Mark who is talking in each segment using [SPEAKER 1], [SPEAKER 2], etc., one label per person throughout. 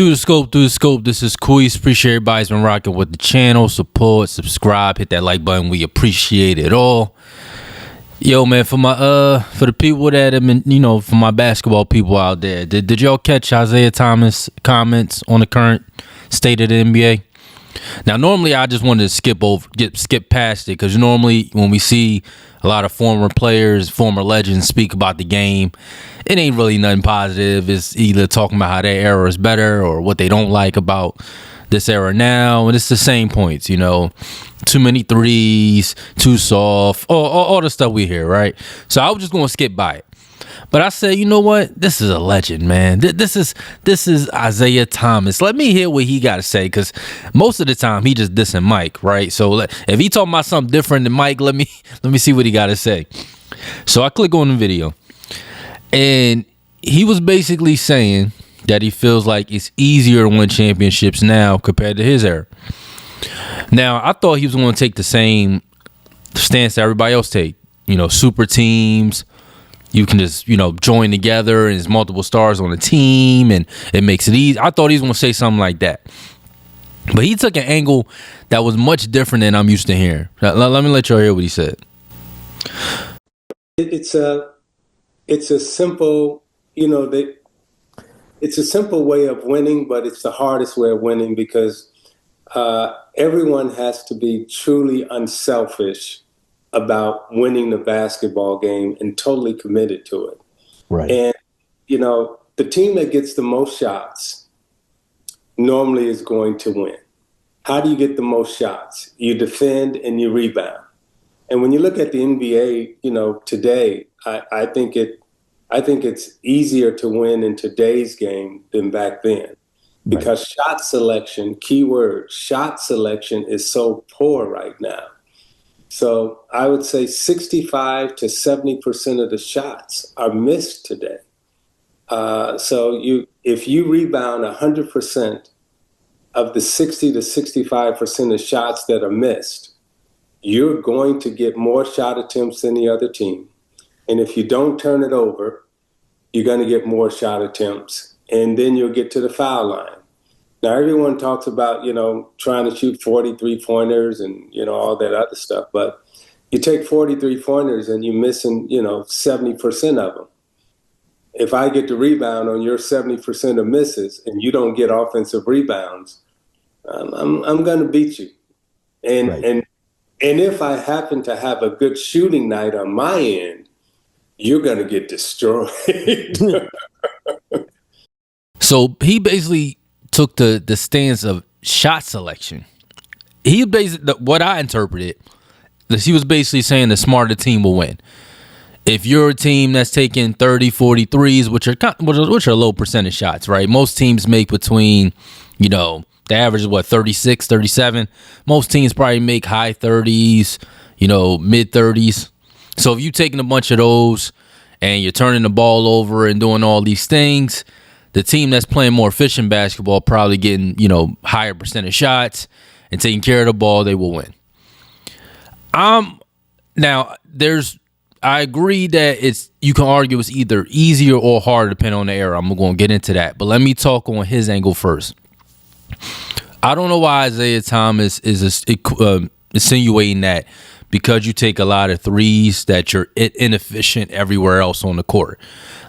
[SPEAKER 1] Through the scope. This is Queez. Appreciate everybody's been rocking with the channel. Support, subscribe, hit that like button. We appreciate it all. Yo, man, for the people that have been, for my basketball people out there, did y'all catch Isaiah Thomas comments on the current state of the NBA? Now, normally I just wanted to skip past it because normally when we see a lot of former players, former legends speak about the game, it ain't really nothing positive. It's either talking about how their era is better or what they don't like about this era now. And it's the same points, too many threes, too soft, all the stuff we hear, right? So I was just going to skip by it. But I said, you know what? This is a legend, man. This is Isaiah Thomas. Let me hear what he got to say, because most of the time he just dissing Mike, right? So if he talking about something different than Mike, let me see what he got to say. So I click on the video, and he was basically saying that he feels like it's easier to win championships now compared to his era. Now, I thought he was going to take the same stance that everybody else take. Super teams. You can just, join together and there's multiple stars on the team and it makes it easy. I thought he was going to say something like that. But he took an angle that was much different than I'm used to hearing. Let me let y'all hear what he said.
[SPEAKER 2] It's a simple, it's a simple way of winning, but it's the hardest way of winning because everyone has to be truly unselfish about winning the basketball game and totally committed to it.
[SPEAKER 3] Right.
[SPEAKER 2] And, the team that gets the most shots normally is going to win. How do you get the most shots? You defend and you rebound. And when you look at the NBA, today, I think it's easier to win in today's game than back then because shot selection, keyword, shot selection is so poor right now. So I would say 65 to 70% of the shots are missed today. If you rebound 100% of the 60 to 65% of shots that are missed, you're going to get more shot attempts than the other team. And if you don't turn it over, you're going to get more shot attempts. And then you'll get to the foul line. Now, everyone talks about, trying to shoot 43-pointers and, all that other stuff. But you take 43-pointers and you're missing, 70% of them. If I get the rebound on your 70% of misses and you don't get offensive rebounds, I'm going to beat you. And if I happen to have a good shooting night on my end, you're going to get destroyed.
[SPEAKER 1] So he basically took the stance of shot selection. He basically, what I interpreted, he was basically saying the smarter team will win. If you're a team that's taking 30, 40 threes, which are low percentage shots, right? Most teams make between, the average is 36, 37. Most teams probably make high 30s, mid 30s. So if you're taking a bunch of those and you're turning the ball over and doing all these things, the team that's playing more efficient basketball probably getting, higher percentage shots and taking care of the ball, they will win. Now I agree that you can argue it's either easier or harder depending on the era. I'm going to get into that, but let me talk on his angle first. I don't know why Isaiah Thomas is insinuating that because you take a lot of threes that you're inefficient everywhere else on the court.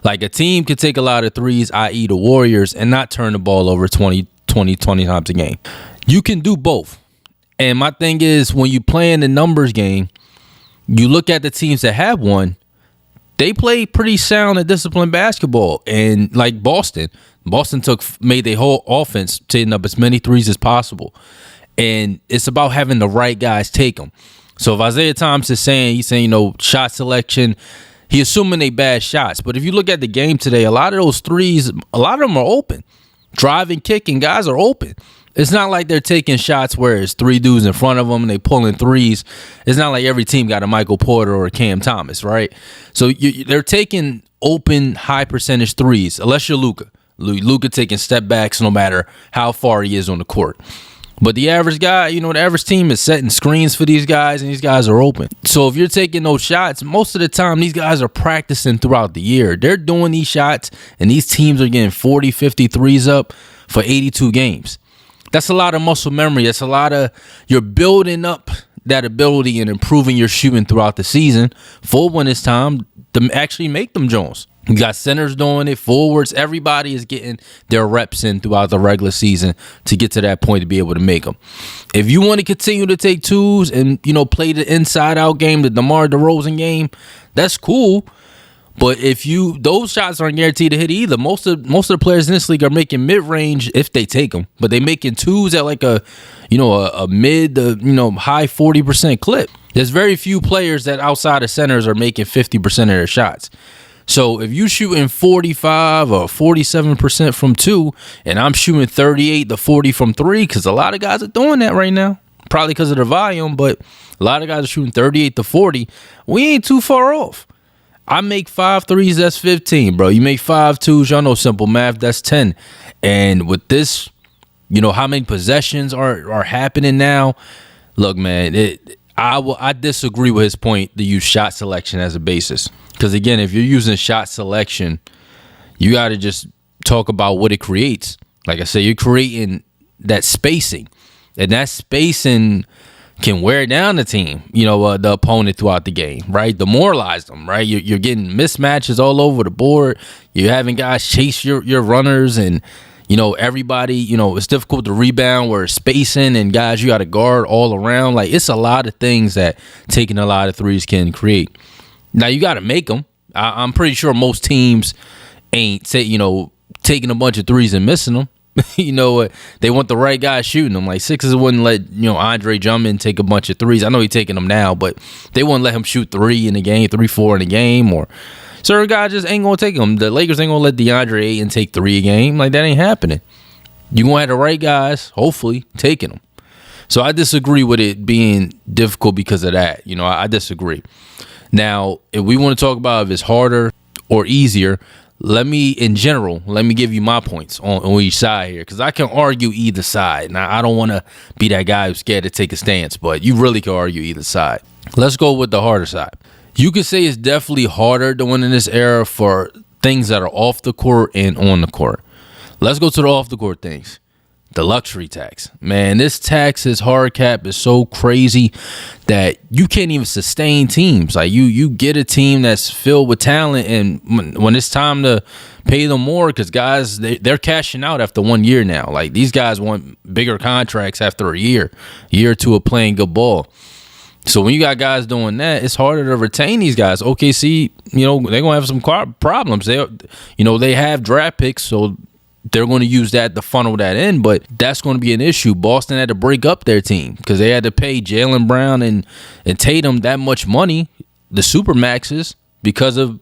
[SPEAKER 1] Like a team could take a lot of threes, i.e. the Warriors, and not turn the ball over 20 times a game. You can do both. And my thing is, when you play in the numbers game, you look at the teams that have won, they play pretty sound and disciplined basketball. And like Boston made their whole offense taking up as many threes as possible. And it's about having the right guys take them. So if Isaiah Thomas is saying, shot selection, he's assuming they bad shots. But if you look at the game today, a lot of those threes, a lot of them are open. Driving, kicking, guys are open. It's not like they're taking shots where it's three dudes in front of them and they pulling threes. It's not like every team got a Michael Porter or a Cam Thomas, right? So they're taking open, high percentage threes, unless you're Luka. Luka taking step backs no matter how far he is on the court. But the average guy, the average team is setting screens for these guys, and these guys are open. So if you're taking those shots, most of the time, these guys are practicing throughout the year. They're doing these shots, and these teams are getting 40, 50 threes up for 82 games. That's a lot of muscle memory. That's a lot of, you're building up that ability and improving your shooting throughout the season for when it's time to actually make them Jones. You got centers doing it, forwards. Everybody is getting their reps in throughout the regular season to get to that point to be able to make them. If you want to continue to take twos and, play the inside out game, the DeMar DeRozan game, that's cool. But if those shots aren't guaranteed to hit either. Most of the players in this league are making mid range if they take them, but they making twos at like a mid to high 40% clip. There's very few players that outside of centers are making 50% of their shots. So if you shooting 45 or 47% from two, and I'm shooting 38 to 40 from three, because a lot of guys are doing that right now, probably because of the volume, but a lot of guys are shooting 38 to 40. We ain't too far off. I make 5 threes, that's 15, bro. You make 5 twos, y'all know simple math, that's 10. And with this, how many possessions are happening now? Look, man, I disagree with his point to use shot selection as a basis. Because, again, if you're using shot selection, you got to just talk about what it creates. Like I said, you're creating that spacing. And that spacing can wear down the team, the opponent throughout the game, right? Demoralize them, right? You're getting mismatches all over the board. You're having guys chase your runners and, everybody, it's difficult to rebound where it's spacing and guys you got to guard all around. Like, it's a lot of things that taking a lot of threes can create. Now, you got to make them. I'm pretty sure most teams ain't, taking a bunch of threes and missing them. They want the right guy shooting them. Like, Sixers wouldn't let, Andre Drummond take a bunch of threes. I know he's taking them now, but they wouldn't let him shoot 3 in the game, 3, 4 in the game, or certain guys just ain't going to take them. The Lakers ain't going to let DeAndre Ayton take 3 a game. Like, that ain't happening. You're going to have the right guys, hopefully, taking them. So I disagree with it being difficult because of that. I disagree. Now, if we want to talk about if it's harder or easier, let me give you my points on each side here, because I can argue either side. Now, I don't want to be that guy who's scared to take a stance, but you really can argue either side. Let's go with the harder side. You could say it's definitely harder to win in this era for things that are off the court and on the court. Let's go to the off the court things. The luxury tax. Man, this tax, this hard cap is so crazy that you can't even sustain teams. Like, you get a team that's filled with talent, and when it's time to pay them more, because guys, they're cashing out after 1 year now. Like, these guys want bigger contracts after a year or two of playing good ball. So when you got guys doing that, it's harder to retain these guys. OKC, they're going to have some problems. They have draft picks, so they're going to use that to funnel that in, but that's going to be an issue. Boston had to break up their team because they had to pay Jaylen Brown and Tatum that much money, the Supermaxes, because of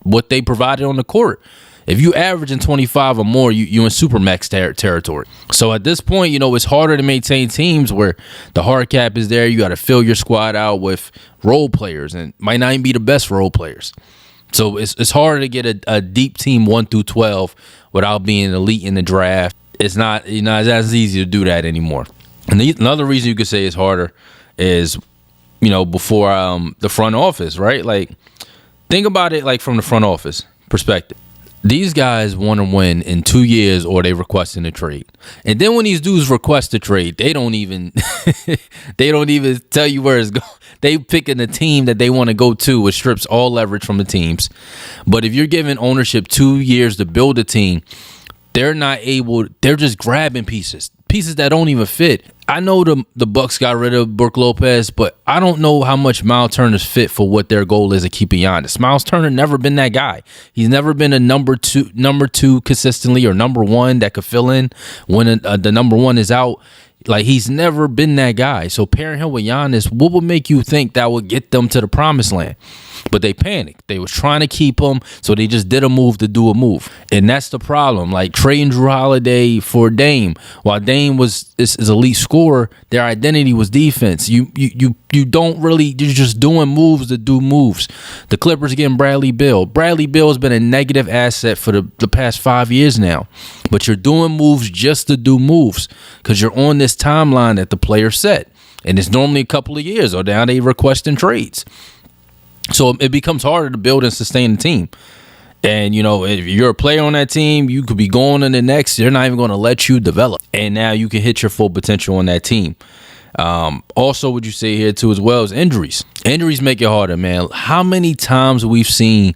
[SPEAKER 1] what they provided on the court. If you averaging 25 or more, you in Supermax territory. So at this point, it's harder to maintain teams where the hard cap is there. You got to fill your squad out with role players, and might not even be the best role players. So it's harder to get a deep team 1 through 12 without being elite in the draft. It's not as easy to do that anymore. And another reason you could say it's harder is, before the front office, right? Like, think about it like from the front office perspective. These guys want to win in 2 years, or they requesting a trade. And then when these dudes request a trade, they don't even tell you where it's going. They picking the team that they want to go to, which strips all leverage from the teams. But if you're giving ownership 2 years to build a team, they're just grabbing pieces that don't even fit. I know the Bucks got rid of Brook Lopez, but I don't know how much Miles Turner's fit for what their goal is of keeping Giannis. Miles Turner never been that guy. He's never been a number two consistently, or number one that could fill in when the number one is out. Like, he's never been that guy. So pairing him with Giannis, what would make you think that would get them to the promised land? But they panicked. They was trying to keep him, so they just did a move to do a move. And that's the problem. Like, trading Jrue Holiday for Dame, while Dame is elite scorer, their identity was defense. You don't really, you're just doing moves to do moves. The Clippers getting Bradley Beal. Bradley Beal has been a negative asset for the past 5 years now. But you're doing moves just to do moves, because you're on this timeline that the player set. And it's normally a couple of years, or now they requesting trades. So it becomes harder to build and sustain a team. And, you know, if you're a player on that team, you could be going in the next. They're not even going to let you develop. And now you can hit your full potential on that team. Also, what you say here, too, as well, is injuries. Injuries make it harder, man. How many times we've seen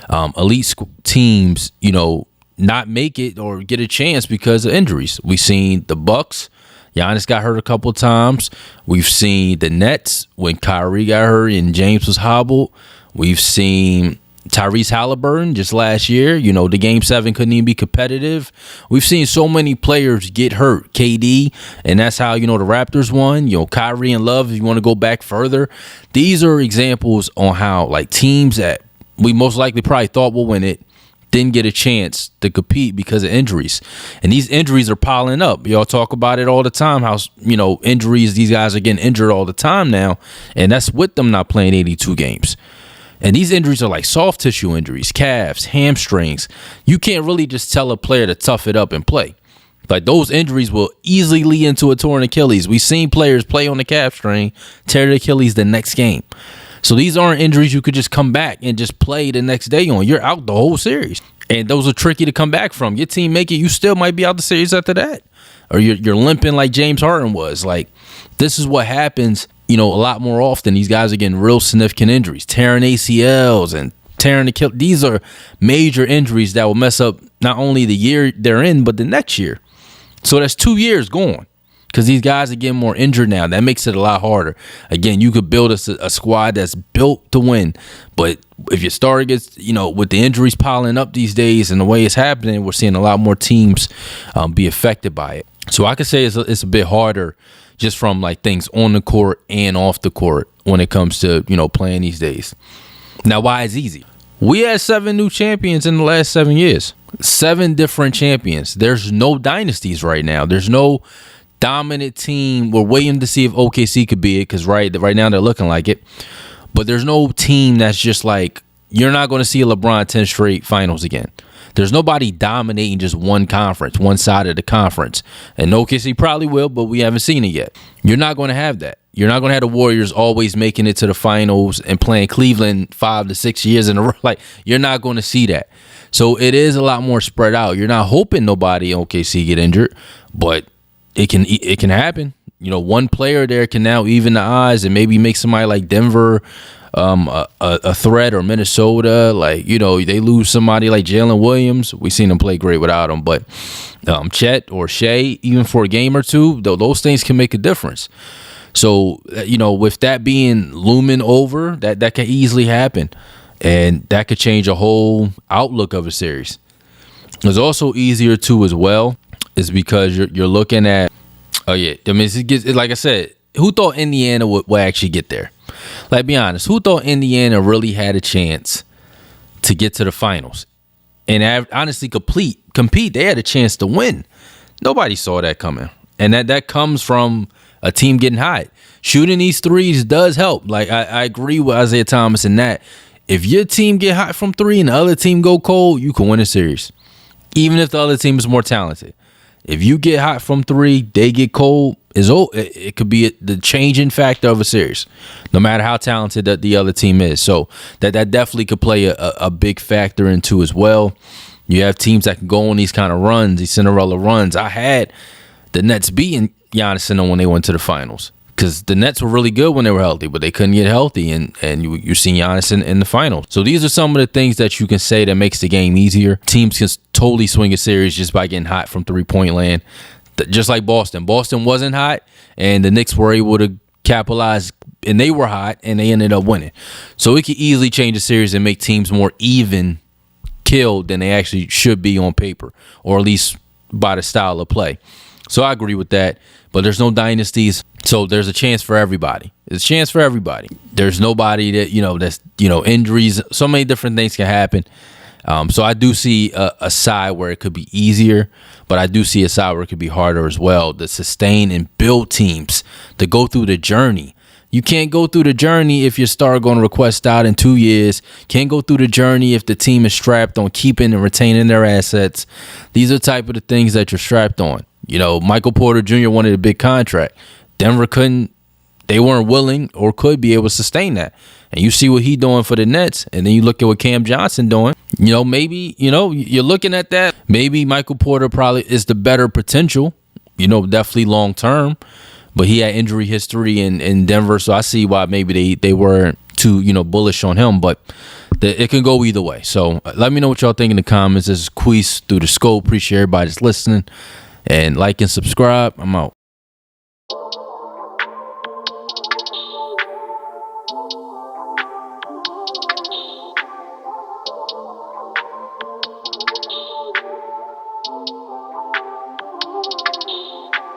[SPEAKER 1] elite teams, you know, not make it or get a chance because of injuries? We've seen the Bucks. Giannis got hurt a couple of times. We've seen the Nets when Kyrie got hurt and James was hobbled. We've seen Tyrese Halliburton just last year. You know, the Game 7 couldn't even be competitive. We've seen so many players get hurt. KD, and that's how, you know, the Raptors won. You know, Kyrie and Love, if you want to go back further. These are examples on how, like, teams that we most likely probably thought will win it didn't get a chance to compete because of injuries. And these injuries are piling up. Y'all talk about it all the time, how, you know, injuries, these guys are getting injured all the time now. And that's with them not playing 82 games. And these injuries are like soft tissue injuries, calves, hamstrings. You can't really just tell a player to tough it up and play. Like, those injuries will easily lead into a torn Achilles. We've seen players play on the calf strain, tear the Achilles the next game. So these aren't injuries you could just come back and just play the next day on. You're out the whole series. And those are tricky to come back from. Your team make it, you still might be out the series after that. Or you're limping like James Harden was. Like, this is what happens, you know, a lot more often. These guys are getting real significant injuries, tearing ACLs and tearing Achilles. These are major injuries that will mess up not only the year they're in, but the next year. So that's 2 years gone because these guys are getting more injured now. That makes it a lot harder. Again, you could build a squad that's built to win, but if your starter gets, you know, with the injuries piling up these days and the way it's happening, we're seeing a lot more teams be affected by it. So I could say it's a bit harder just from like things on the court and off the court when it comes to, you know, playing these days. Now, why it's easy? We had 7 new champions in the last 7 years. 7 different champions. There's no dynasties right now. There's no dominant team. We're waiting to see if OKC could be it because right now they're looking like it. But there's no team that's just like, you're not going to see a LeBron 10 straight finals again. There's nobody dominating just one conference, one side of the conference. And OKC probably will, but we haven't seen it yet. You're not going to have that. You're not going to have the Warriors always making it to the finals and playing Cleveland 5 to 6 years in a row. Like, you're not going to see that. So it is a lot more spread out. You're not hoping nobody in OKC get injured, but it can happen. You know, one player there can now even the odds and maybe make somebody like Denver a threat, or Minnesota. Like, you know, they lose somebody like Jalen Williams. We've seen them play great without him, but Chet or Shea, even for a game or two, those things can make a difference. So, you know, with that being looming over, that can easily happen, and that could change a whole outlook of a series. It's also easier too as well, is because you're looking at, oh yeah, I mean, like I said, who thought Indiana would actually get there? Like, be honest, who thought Indiana really had a chance to get to the finals and honestly compete? They had a chance to win. Nobody saw that coming, and that comes from a team getting hot. Shooting these threes does help. Like, I agree with Isaiah Thomas in that. If your team get hot from 3 and the other team go cold, you can win a series, even if the other team is more talented. If you get hot from 3, they get cold, it could be the changing factor of a series, no matter how talented the other team is. So that definitely could play a big factor into as well. You have teams that can go on these kind of runs, these Cinderella runs. I had the Nets beating Giannis when they went to the finals, because the Nets were really good when they were healthy, but they couldn't get healthy, and you're seeing Giannis in the finals. So these are some of the things that you can say that makes the game easier. Teams can totally swing a series just by getting hot from 3-point land, just like Boston. Boston wasn't hot, and the Knicks were able to capitalize, and they were hot, and they ended up winning. So it could easily change the series and make teams more even killed than they actually should be on paper, or at least by the style of play. So I agree with that, but there's no dynasties, so there's a chance for everybody. There's a chance for everybody. There's nobody that's injuries. So many different things can happen. So I do see a side where it could be easier, but I do see a side where it could be harder as well to sustain and build teams, to go through the journey. You can't go through the journey if your star going to request out in 2 years. Can't go through the journey if the team is strapped on keeping and retaining their assets. These are type of the things that you're strapped on. You know, Michael Porter Jr. wanted a big contract. Denver couldn't. They weren't willing or could be able to sustain that. and you see what he doing for the Nets, and then you look at what Cam Johnson doing, you know, maybe, you know, you're looking at that. Maybe Michael Porter probably is the better potential, you know, definitely long term, but he had injury history in Denver, so I see why maybe they weren't too, you know, bullish on him, but it can go either way. So let me know what y'all think in the comments. This is Queese Through the Scope. Appreciate everybody that's listening, and like and subscribe. I'm out.